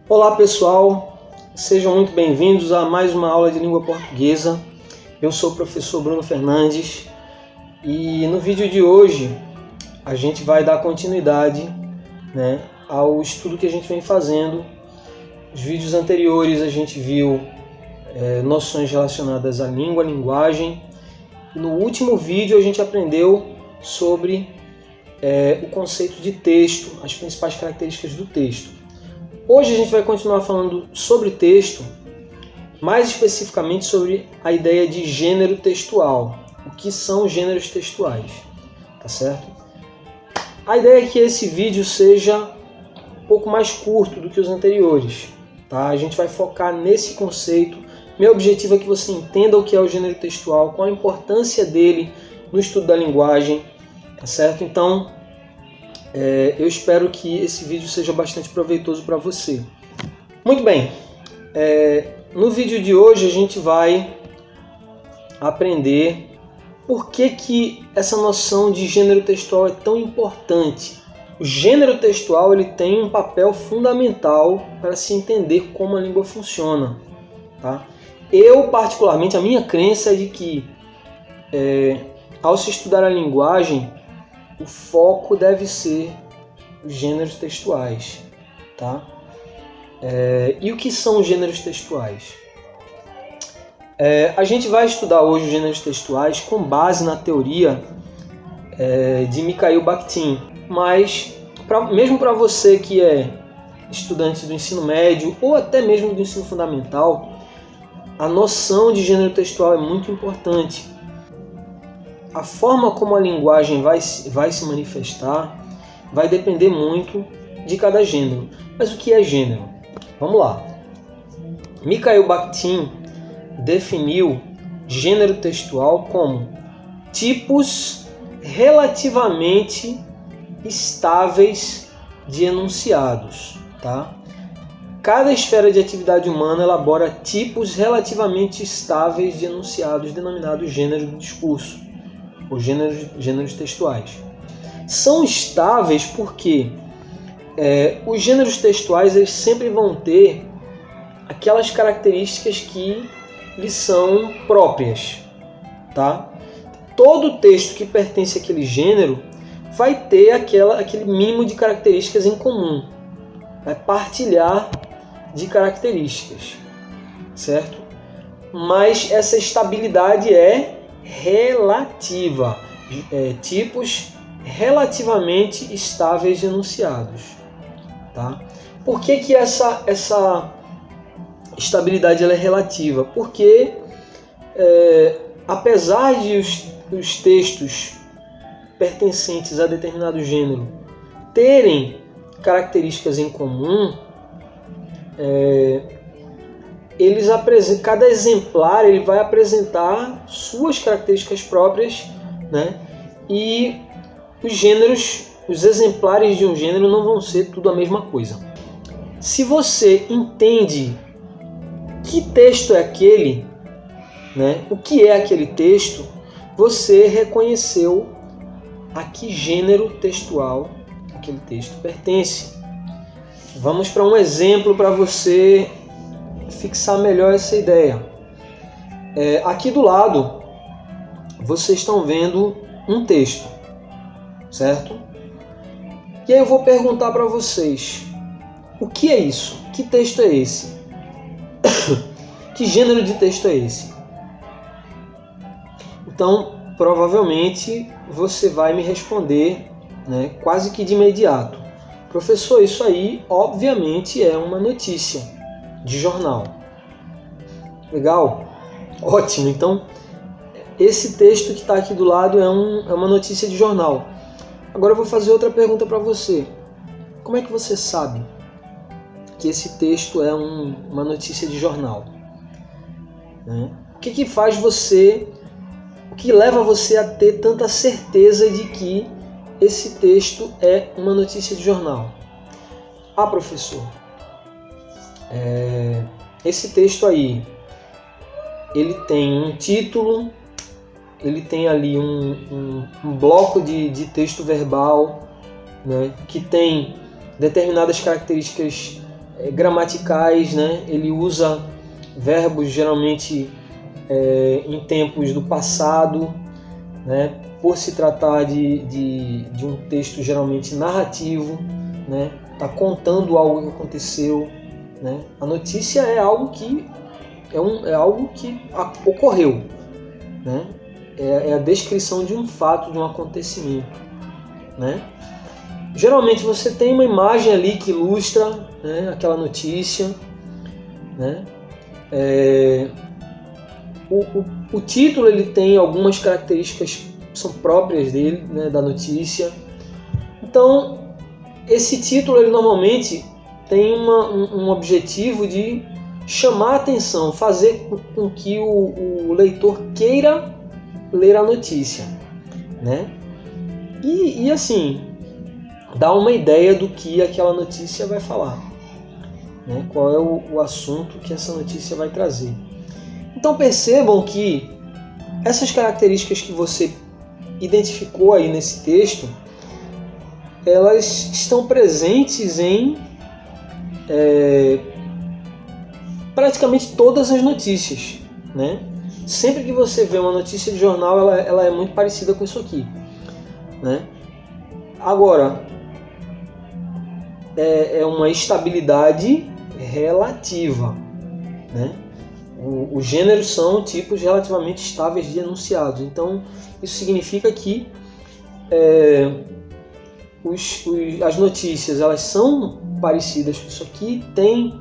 Olá pessoal, sejam muito bem-vindos a mais uma aula de língua portuguesa. Eu sou o professor Bruno Fernandes e no vídeo de hoje a gente vai dar continuidade, ao estudo que a gente vem fazendo. Os vídeos anteriores a gente viu noções relacionadas à língua, linguagem. E no último vídeo a gente aprendeu sobre o conceito de texto, as principais características do texto. Hoje a gente vai continuar falando sobre texto, mais especificamente sobre a ideia de gênero textual. O que são gêneros textuais, tá certo? A ideia é que esse vídeo seja um pouco mais curto do que os anteriores, tá? A gente vai focar nesse conceito. Meu objetivo é que você entenda o que é o gênero textual, qual a importância dele no estudo da linguagem, tá certo? Então, eu espero que esse vídeo seja bastante proveitoso para você. Muito bem, no vídeo de hoje a gente vai aprender por que essa noção de gênero textual é tão importante. O gênero textual ele tem um papel fundamental para se entender como a língua funciona. Tá? Eu, particularmente, a minha crença é de que ao se estudar a linguagem, o foco deve ser os gêneros textuais, tá? E o que são os gêneros textuais? A gente vai estudar hoje os gêneros textuais com base na teoria de Mikhail Bakhtin, mas mesmo para você que é estudante do ensino médio ou até mesmo do ensino fundamental, a noção de gênero textual é muito importante. A forma como a linguagem vai se manifestar vai depender muito de cada gênero. Mas o que é gênero? Vamos lá. Mikhail Bakhtin definiu gênero textual como tipos relativamente estáveis de enunciados. Tá? Cada esfera de atividade humana elabora tipos relativamente estáveis de enunciados denominados gêneros do discurso, ou gêneros textuais. São estáveis porque os gêneros textuais eles sempre vão ter aquelas características que lhes são próprias. Tá? Todo texto que pertence àquele gênero vai ter aquele mínimo de características em comum, vai partilhar de características, certo? Mas essa estabilidade é relativa, tipos relativamente estáveis de enunciados. Tá? Por que essa estabilidade ela é relativa? Porque apesar de os textos pertencentes a determinado gênero terem características em comum, cada exemplar ele vai apresentar suas características próprias, e os exemplares de um gênero não vão ser tudo a mesma coisa. Se você entende que texto é aquele, o que é aquele texto, você reconheceu a que gênero textual aquele texto pertence. Vamos para um exemplo para você fixar melhor essa ideia. Aqui do lado, vocês estão vendo um texto, certo? E aí eu vou perguntar para vocês, o que é isso? Que texto é esse? Que gênero de texto é esse? Então, provavelmente, você vai me responder, quase que de imediato. Professor, isso aí, obviamente, é uma notícia de jornal. Legal? Ótimo. Então, esse texto que está aqui do lado é uma notícia de jornal. Agora eu vou fazer outra pergunta para você. Como é que você sabe que esse texto é uma notícia de jornal? O que faz você, o que leva você a ter tanta certeza de que esse texto é uma notícia de jornal? Ah, professor, esse texto aí, ele tem um título, ele tem ali um bloco de texto verbal, que tem determinadas características gramaticais, né? Ele usa verbos geralmente em tempos do passado, né? Por se tratar de um texto geralmente narrativo, né? Tá contando algo que aconteceu, né? A notícia é algo que ocorreu, né? É a descrição de um fato, de um acontecimento, né? Geralmente você tem uma imagem ali que ilustra, né, aquela notícia, né? O título ele tem algumas características que são próprias dele, né, da notícia. Então, esse título ele normalmente tem um objetivo de chamar a atenção, fazer com que o leitor queira ler a notícia, né? E assim, dá uma ideia do que aquela notícia vai falar, né? Qual é o assunto que essa notícia vai trazer. Então percebam que essas características que você identificou aí nesse texto, elas estão presentes em praticamente todas as notícias, né? Sempre que você vê uma notícia de jornal, ela é muito parecida com isso aqui, né? Agora, é uma estabilidade relativa, né? Os gêneros são tipos relativamente estáveis de enunciados. Então, isso significa que as notícias elas são parecidas com isso aqui, têm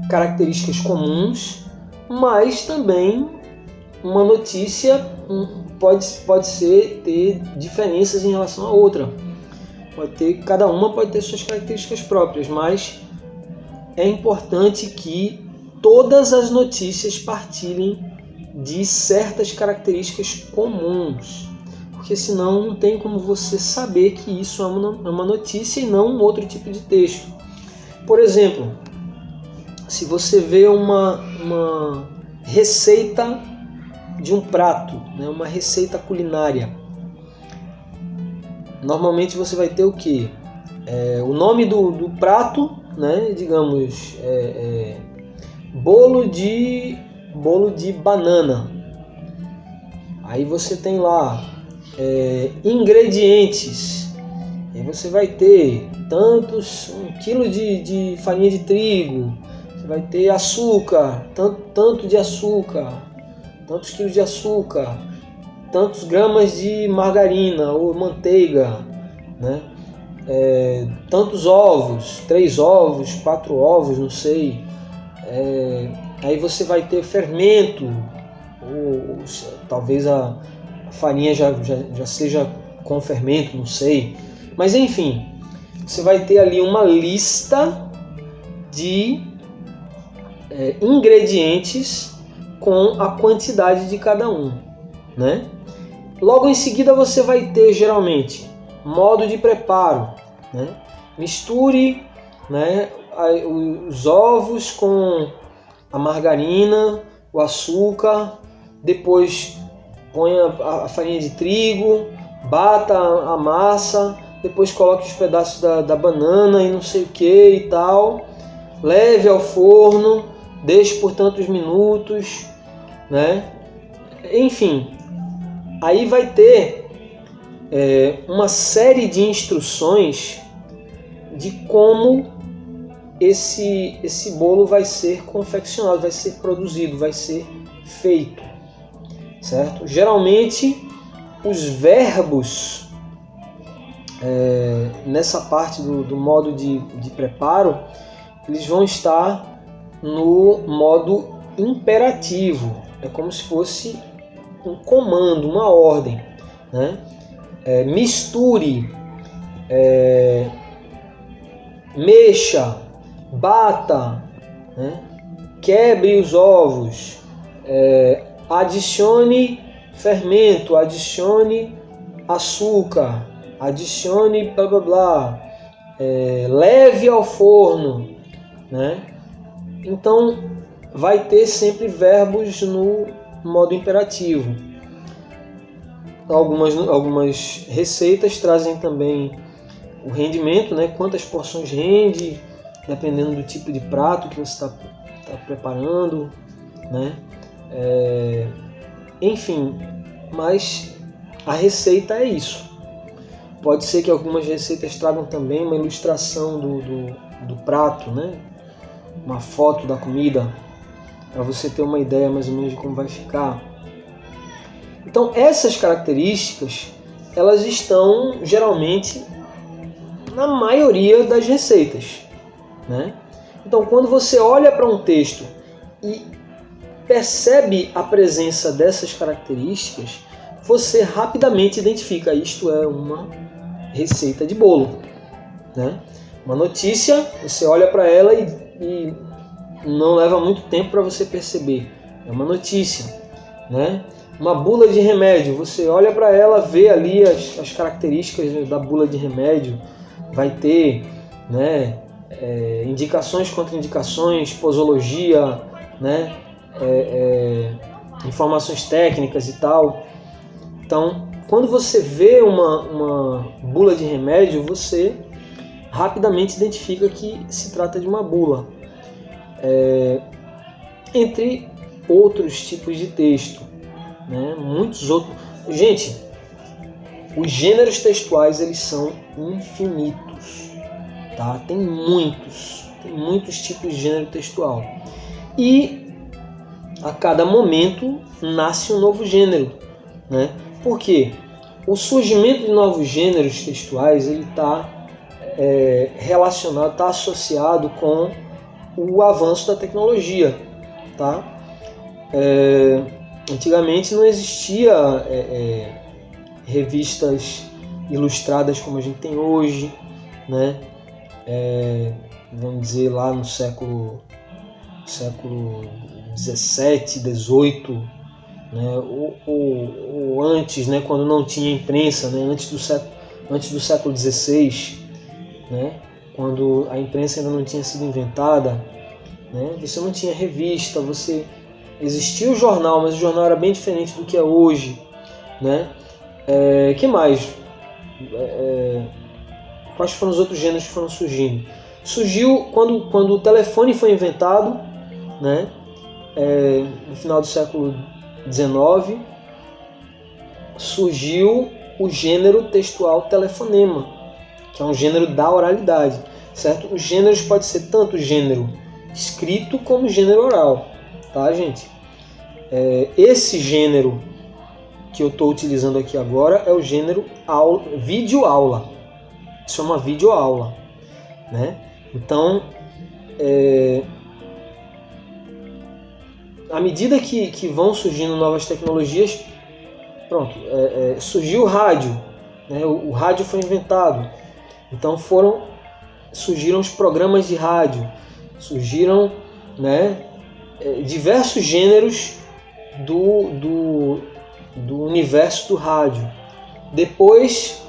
características comuns, mas também uma notícia pode ter diferenças em relação à outra. Cada uma pode ter suas características próprias, mas é importante que todas as notícias partilhem de certas características comuns, porque senão não tem como você saber que isso é uma notícia e não um outro tipo de texto. Por exemplo, se você vê uma receita de um prato, né, uma receita culinária, normalmente você vai ter o quê? O nome do prato, né, digamos, bolo de banana. Aí você tem lá ingredientes. Aí você vai ter 1 quilo de farinha de trigo. Você vai ter açúcar, tanto de açúcar, tantos quilos de açúcar, tantos gramas de margarina ou manteiga, né? Tantos ovos, 3 ovos, 4 ovos, não sei. Aí você vai ter fermento, ou talvez a farinha já seja com fermento, não sei. Mas enfim, você vai ter ali uma lista de ingredientes com a quantidade de cada um, né? Logo em seguida você vai ter geralmente modo de preparo, né? Misture, né, os ovos com a margarina, o açúcar, depois ponha a farinha de trigo, bata a massa, depois coloque os pedaços da banana e não sei o que e tal, leve ao forno, deixe por tantos minutos, né? Enfim, aí vai ter uma série de instruções de como esse bolo vai ser confeccionado, vai ser produzido, vai ser feito, certo? Geralmente os verbos nessa parte do modo de preparo, eles vão estar no modo imperativo. É como se fosse um comando, uma ordem, né? Misture, mexa, bata, né? Quebre os ovos, adicione fermento, adicione açúcar, adicione blá blá blá, leve ao forno, né? Então vai ter sempre verbos no modo imperativo. Algumas receitas trazem também o rendimento, né? Quantas porções rende, dependendo do tipo de prato que você está preparando, né? Enfim, mas a receita é isso. Pode ser que algumas receitas tragam também uma ilustração do prato, né? Uma foto da comida, para você ter uma ideia mais ou menos de como vai ficar. Então essas características, elas estão geralmente na maioria das receitas, né? Então quando você olha para um texto e percebe a presença dessas características, você rapidamente identifica: isto é uma receita de bolo, né? Uma notícia, você olha para ela e não leva muito tempo para você perceber, é uma notícia, né? Uma bula de remédio, você olha para ela, vê ali as características da bula de remédio, vai ter, né, indicações, contraindicações, posologia, né, informações técnicas e tal. Então, quando você vê uma bula de remédio, você rapidamente identifica que se trata de uma bula. Entre outros tipos de texto, né? Muitos outros. Gente, os gêneros textuais, eles são infinitos, tá? Tem muitos tipos de gênero textual. E a cada momento nasce um novo gênero, né? Por quê? O surgimento de novos gêneros textuais, ele está relacionado, está associado com o avanço da tecnologia, tá? Antigamente não existia revistas ilustradas como a gente tem hoje, né? Vamos dizer lá no século 17, 18, né? ou antes, né? Quando não tinha imprensa, né? Antes do século 16, né? Quando a imprensa ainda não tinha sido inventada, né? Você não tinha revista, existia o jornal, mas o jornal era bem diferente do que é hoje, né? Que mais? Quais foram os outros gêneros que foram surgindo? Surgiu quando o telefone foi inventado, né? No final do século XIX, surgiu o gênero textual telefonema, que é um gênero da oralidade, certo? Os gêneros pode ser tanto gênero escrito como gênero oral, tá, gente? Esse gênero que eu estou utilizando aqui agora é o gênero vídeo-aula. Isso é uma vídeo-aula, né? Então, à medida que vão surgindo novas tecnologias, surgiu o rádio, né? O rádio foi inventado. Então surgiram os programas de rádio, surgiram, né, diversos gêneros do universo do rádio. Depois,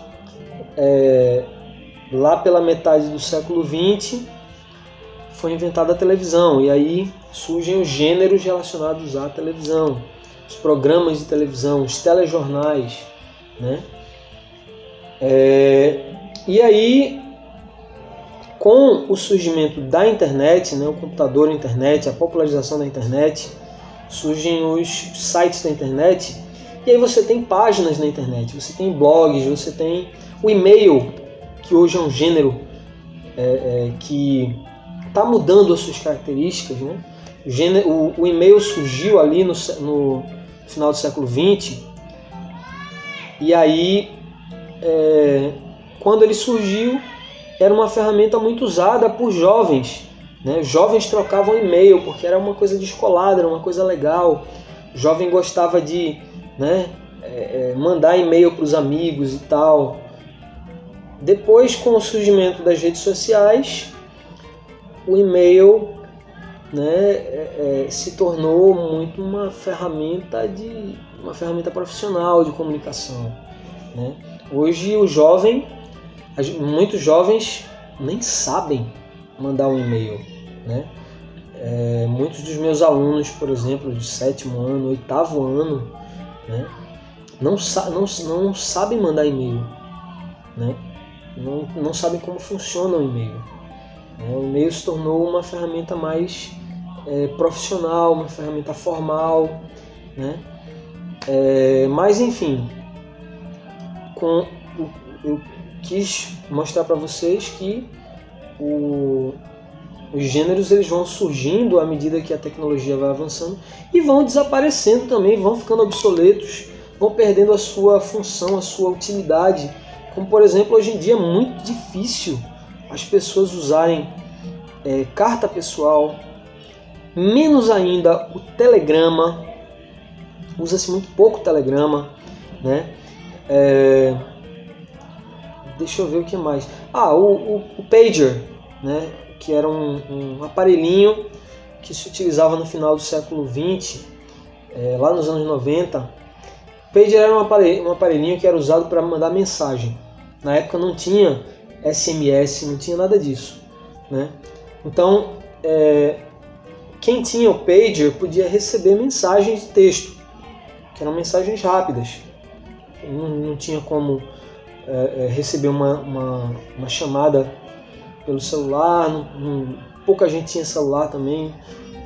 lá pela metade do século XX, foi inventada a televisão, e aí surgem os gêneros relacionados à televisão, os programas de televisão, os telejornais, né? E aí, com o surgimento da internet, né, o computador, a internet, a popularização da internet, surgem os sites da internet, e aí você tem páginas na internet, você tem blogs, você tem o e-mail, que hoje é um gênero que está mudando as suas características, né? O e-mail surgiu ali no final do século XX, e aí, quando ele surgiu, era uma ferramenta muito usada por jovens, né? Jovens trocavam e-mail porque era uma coisa descolada, era uma coisa legal. O jovem gostava de, né, mandar e-mail para os amigos e tal. Depois, com o surgimento das redes sociais, o e-mail, né, se tornou muito uma ferramenta profissional de comunicação, né? Hoje muitos jovens nem sabem mandar um e-mail, né? Muitos dos meus alunos, por exemplo, de 7º ano, 8º ano, né, não sabem mandar e-mail, né? Não sabem como funciona o e-mail. O e-mail se tornou uma ferramenta mais profissional, uma ferramenta formal, né? Mas enfim, eu quis mostrar para vocês que os gêneros eles vão surgindo à medida que a tecnologia vai avançando e vão desaparecendo também, vão ficando obsoletos, vão perdendo a sua função, a sua utilidade. Como por exemplo, hoje em dia é muito difícil as pessoas usarem carta pessoal, menos ainda o telegrama. Usa-se muito pouco o telegrama, né? Deixa eu ver o que mais. O pager, né? Que era um aparelhinho que se utilizava no final do século XX, lá nos anos 90. O pager era um aparelhinho que era usado para mandar mensagem. Na época não tinha SMS, não tinha nada disso, né? Então, quem tinha o pager podia receber mensagens de texto, que eram mensagens rápidas. Não tinha como receber uma chamada pelo celular, pouca gente tinha celular também.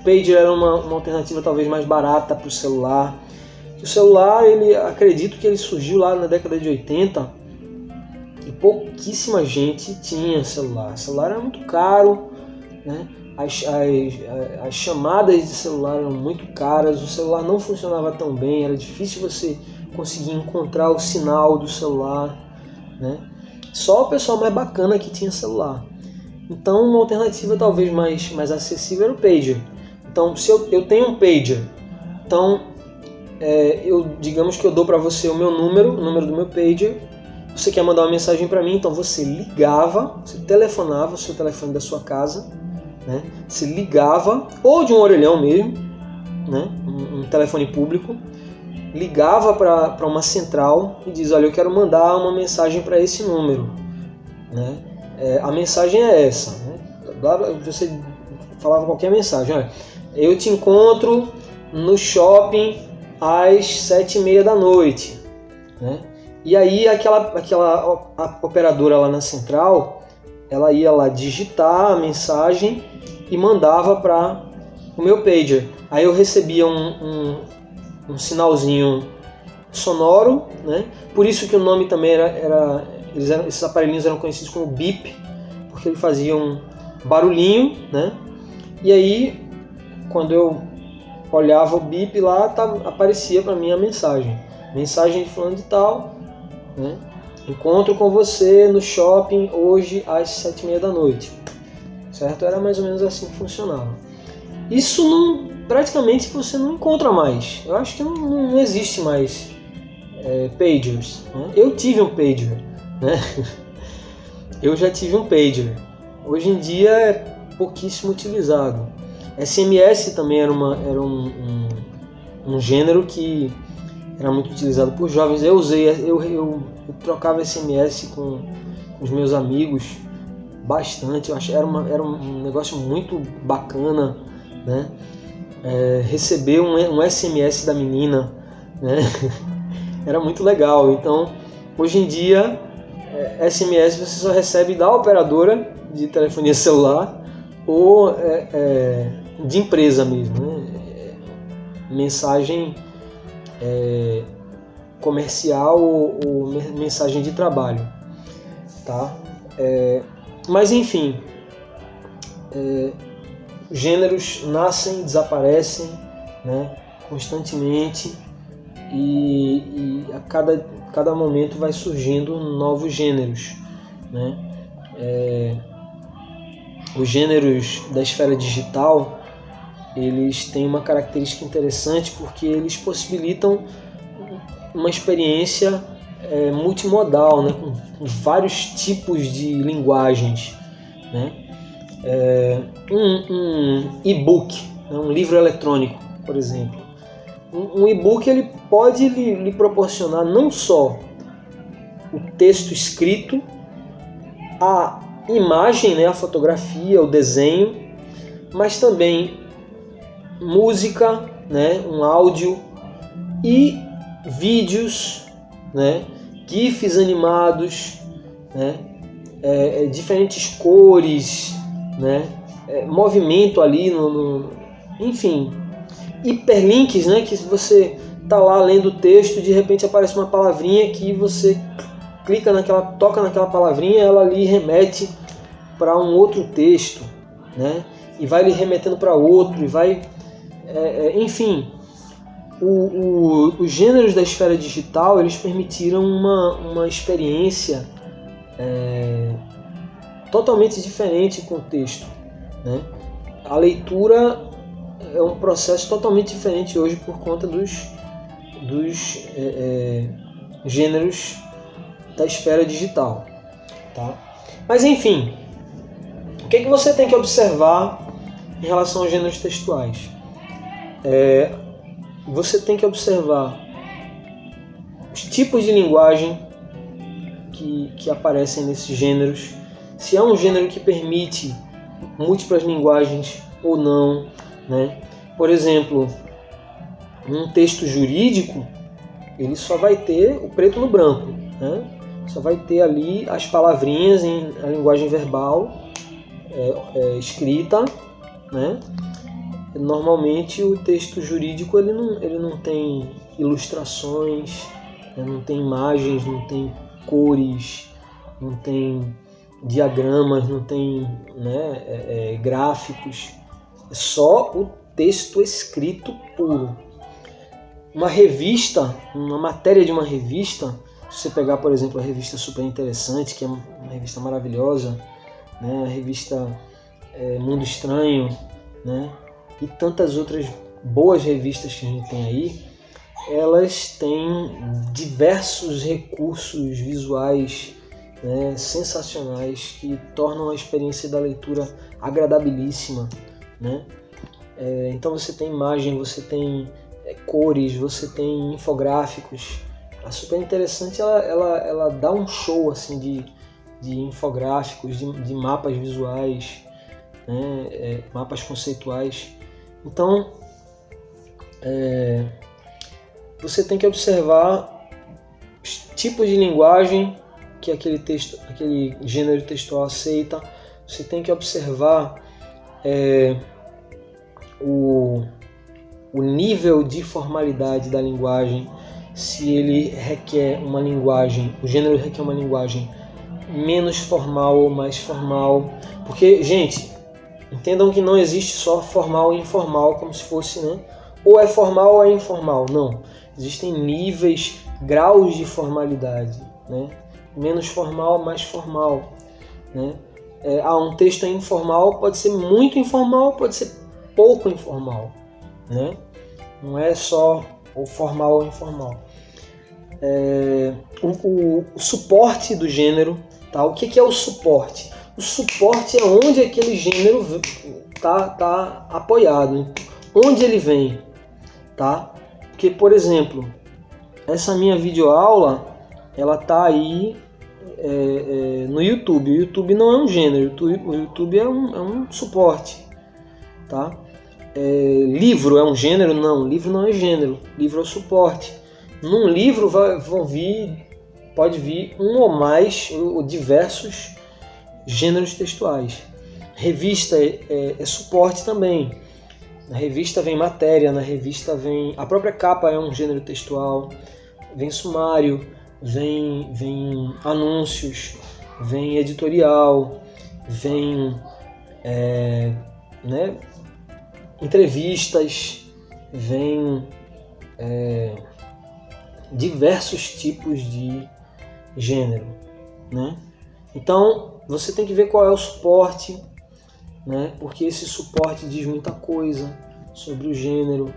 O pager era uma alternativa talvez mais barata para o celular. O celular, acredito que ele surgiu lá na década de 80 e pouquíssima gente tinha celular. O celular era muito caro, né? As chamadas de celular eram muito caras, o celular não funcionava tão bem, era difícil você conseguir encontrar o sinal do celular, né? Só o pessoal mais bacana que tinha celular. Então uma alternativa talvez mais acessível era o pager. Então se eu tenho um pager, então digamos que eu dou para você o meu número, o número do meu pager, você quer mandar uma mensagem para mim, então você ligava, você telefonava o seu telefone da sua casa, né? Se ligava, ou de um orelhão mesmo, né? Um telefone público, ligava para uma central e diz: olha, eu quero mandar uma mensagem para esse número, né? A mensagem é essa, né? Você falava qualquer mensagem: olha, eu te encontro no shopping às 7h30 da noite, né? E aí a operadora lá na central, ela ia lá digitar a mensagem e mandava para o meu pager. Aí eu recebia um sinalzinho sonoro, né? Por isso que o nome também esses aparelhinhos eram conhecidos como beep, porque eles faziam barulhinho, né? E aí, quando eu olhava o beep lá, aparecia para mim a mensagem de fulano de tal, né? Encontro com você no shopping hoje às 7h30 da noite, certo? Era mais ou menos assim que funcionava. Isso praticamente você não encontra mais. Eu acho que não existe mais pagers, né? Eu tive um pager, né? Eu já tive um pager. Hoje em dia é pouquíssimo utilizado. SMS também era um gênero que era muito utilizado por jovens. Eu trocava SMS com os meus amigos bastante. Eu achei era um negócio muito bacana, né? Receber um SMS da menina, né? Era muito legal. Então, hoje em dia, SMS você só recebe da operadora de telefonia celular ou de empresa mesmo, né? Mensagem comercial ou mensagem de trabalho, tá? Mas enfim, gêneros nascem, desaparecem, né, constantemente e a cada momento vai surgindo novos gêneros, né? Os gêneros da esfera digital, eles têm uma característica interessante porque eles possibilitam uma experiência multimodal, né, com vários tipos de linguagens, né? Um e-book, né, um livro eletrônico, por exemplo. Um e-book ele pode lhe proporcionar não só o texto escrito, a imagem, né, a fotografia, o desenho, mas também música, né, um áudio e vídeos, né, GIFs animados, né, diferentes cores, né? Movimento ali, enfim, hiperlinks, né? Que você tá lá lendo o texto, de repente aparece uma palavrinha que você toca naquela palavrinha, ela ali remete para um outro texto, né? E vai lhe remetendo para outro, e vai, enfim, os gêneros da esfera digital, eles permitiram uma experiência totalmente diferente com o texto, né? A leitura é um processo totalmente diferente hoje por conta dos gêneros da esfera digital, tá? Mas enfim, o que você tem que observar em relação aos gêneros textuais? Você tem que observar os tipos de linguagem que aparecem nesses gêneros, se é um gênero que permite múltiplas linguagens ou não, né? Por exemplo, um texto jurídico, ele só vai ter o preto no branco, né? Só vai ter ali as palavrinhas em a linguagem verbal escrita, né? Normalmente o texto jurídico ele não tem ilustrações, não tem imagens, não tem cores, não tem diagramas, não tem, né, gráficos, é só o texto escrito puro. Uma revista, uma matéria de uma revista, se você pegar, por exemplo, a revista Super Interessante, que é uma revista maravilhosa, né, a revista Mundo Estranho, né, e tantas outras boas revistas que a gente tem aí, elas têm diversos recursos visuais, né, sensacionais, que tornam a experiência da leitura agradabilíssima, né? Então você tem imagem, você tem cores, você tem infográficos. A Super Interessante ela dá um show assim de infográficos, de mapas visuais, né, mapas conceituais. Então você tem que observar os tipos de linguagem que aquele gênero textual aceita. Você tem que observar o nível de formalidade da linguagem, se ele requer uma linguagem, o gênero requer uma linguagem menos formal ou mais formal. Porque, gente, entendam que não existe só formal e informal, como se fosse, né? Ou é formal ou é informal. Não. Existem níveis, graus de formalidade, né? Menos formal, mais formal, né? Um texto informal pode ser muito informal, pode ser pouco informal, né? Não é só o formal ou informal. O suporte do gênero, tá? O que é o suporte? O suporte é onde aquele gênero tá apoiado, onde ele vem, tá? Porque, por exemplo, essa minha videoaula, ela tá aí no YouTube. O YouTube não é um gênero, o YouTube é um suporte, tá? Livro é um gênero? Não, livro não é gênero, livro é suporte. Num livro pode vir um ou mais ou diversos gêneros textuais. Revista é suporte também. Na revista vem matéria, na revista vem... A própria capa é um gênero textual, vem sumário, vem anúncios, vem editorial, vem entrevistas, vem diversos tipos de gênero, né? Então você tem que ver qual é o suporte, né? Porque esse suporte diz muita coisa sobre o gênero,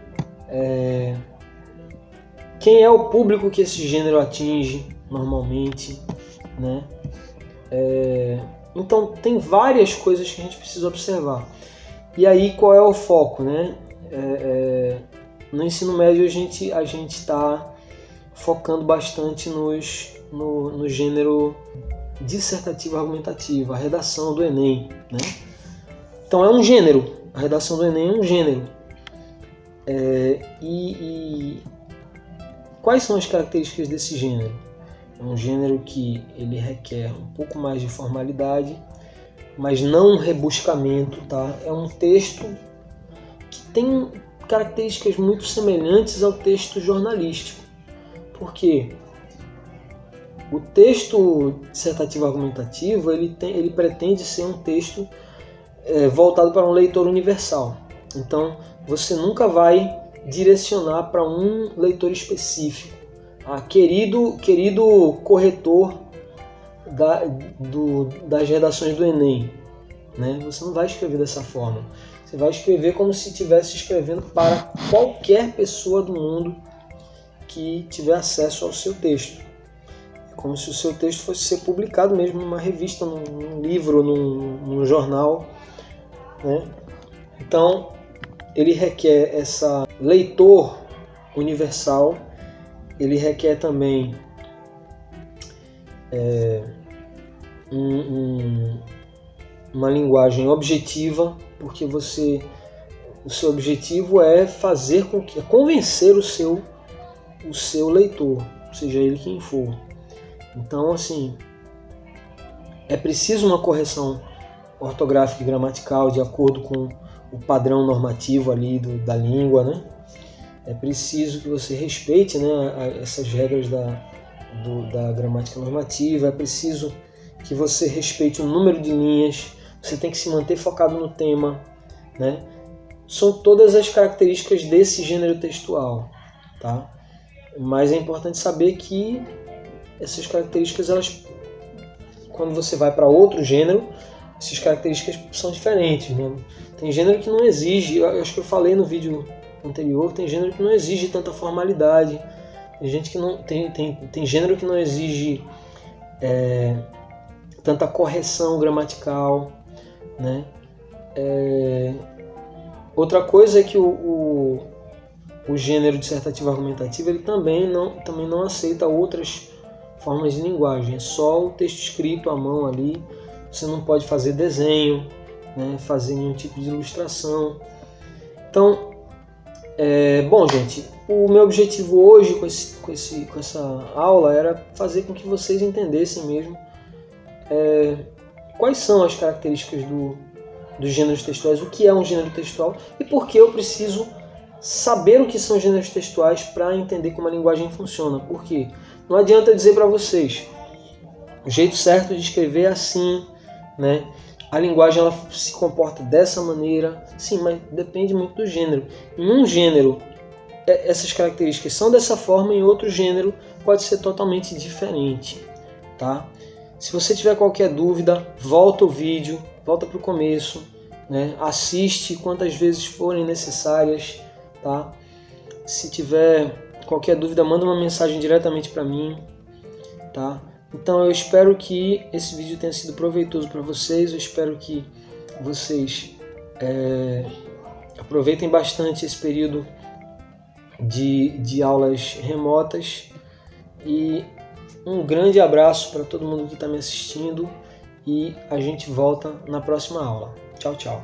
quem é o público que esse gênero atinge normalmente, né? Então tem várias coisas que a gente precisa observar. E aí qual é o foco, né? No ensino médio a gente está focando bastante no gênero dissertativo argumentativo, a redação do Enem, né? Então é um gênero, a redação do Enem é um gênero. E quais são as características desse gênero? É um gênero que ele requer um pouco mais de formalidade, mas não um rebuscamento, tá? É um texto que tem características muito semelhantes ao texto jornalístico. Por quê? O texto dissertativo argumentativo ele pretende ser um texto voltado para um leitor universal. Então, você nunca vai direcionar para um leitor específico. Querido corretor das redações do Enem, né? Você não vai escrever dessa forma. Você vai escrever como se estivesse escrevendo para qualquer pessoa do mundo que tiver acesso ao seu texto. É como se o seu texto fosse ser publicado mesmo numa revista, num livro, num jornal, né? Então, ele requer essa leitor universal, ele requer também uma linguagem objetiva, porque o seu objetivo é convencer o seu leitor, seja ele quem for. Então, assim, é preciso uma correção ortográfica e gramatical de acordo com o padrão normativo ali da língua, né? É preciso que você respeite, né, essas regras da gramática normativa, é preciso que você respeite o número de linhas, você tem que se manter focado no tema, né? São todas as características desse gênero textual, tá? Mas é importante saber que essas características, quando você vai para outro gênero, essas características são diferentes, né? Tem gênero que não exige, eu acho que eu falei no vídeo anterior, tem gênero que não exige tanta formalidade, tem gênero que não exige tanta correção gramatical, né? Outra coisa é que o gênero dissertativo argumentativo ele também não aceita outras formas de linguagem, é só o texto escrito à mão ali, você não pode fazer desenho, né? Fazer nenhum tipo de ilustração. Então, bom, gente, o meu objetivo hoje com essa aula era fazer com que vocês entendessem mesmo quais são as características dos gêneros textuais, o que é um gênero textual e por que eu preciso saber o que são gêneros textuais para entender como a linguagem funciona. Porque não adianta dizer para vocês o jeito certo de escrever é assim, né? A linguagem ela se comporta dessa maneira, sim, mas depende muito do gênero. Em um gênero, essas características são dessa forma, em outro gênero pode ser totalmente diferente, tá? Se você tiver qualquer dúvida, volta o vídeo, volta para o começo, né? Assiste quantas vezes forem necessárias, tá? Se tiver qualquer dúvida, manda uma mensagem diretamente para mim, tá? Então eu espero que esse vídeo tenha sido proveitoso para vocês, eu espero que vocês aproveitem bastante esse período de aulas remotas e um grande abraço para todo mundo que está me assistindo e a gente volta na próxima aula. Tchau, tchau.